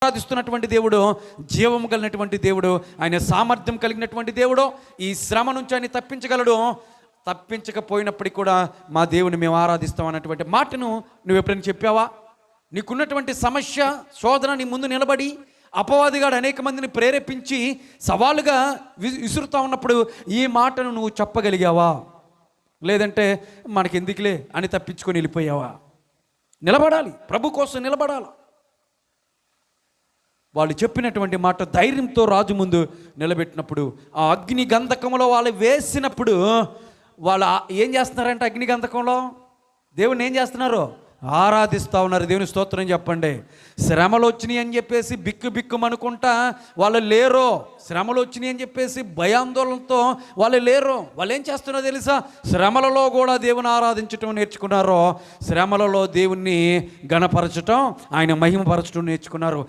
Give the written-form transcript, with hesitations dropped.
ఆరాధిస్తున్నటువంటి దేవుడు జీవము కలిగినటువంటి దేవుడు, ఆయన సామర్థ్యం కలిగినటువంటి దేవుడు. ఈ శ్రమ నుంచి ఆయన తప్పించగలడు. తప్పించకపోయినప్పటికీ కూడా మా దేవుని మేము ఆరాధిస్తాం అన్నటువంటి మాటను నువ్వు ఎప్పుడైనా చెప్పావా? నీకున్నటువంటి సమస్య శోధన నీ ముందు నిలబడి అపవాదిగాడు అనేక మందిని ప్రేరేపించి సవాలుగా విసురుతా ఉన్నప్పుడు ఈ మాటను నువ్వు చెప్పగలిగావా? లేదంటే మనకెందుకులే అని తప్పించుకొని వెళ్ళిపోయావా? నిలబడాలి, ప్రభు కోసం నిలబడాలి. వాళ్ళు చెప్పినటువంటి మాట ధైర్యంతో రాజు ముందు నిలబెట్టినప్పుడు, ఆ అగ్ని గంధకంలో వాళ్ళు వేసినప్పుడు వాళ్ళు ఏం చేస్తున్నారంటే అగ్ని గంధకంలో దేవుని ఏం చేస్తున్నారు? ఆరాధిస్తూ ఉన్నారు. దేవుని స్తోత్రం చెప్పండి. శ్రమలు వచ్చినాయి అని చెప్పేసి బిక్కుమనుకుంటా వాళ్ళు లేరు. శ్రమలు వచ్చినాయి అని చెప్పేసి భయాందోళనతో వాళ్ళు లేరు. వాళ్ళు ఏం చేస్తున్నారో తెలుసా? శ్రమలలో కూడా దేవుని ఆరాధించటం నేర్చుకున్నారు. శ్రమలలో దేవుణ్ణి ఘనపరచటం, ఆయన మహిమపరచటం నేర్చుకున్నారు.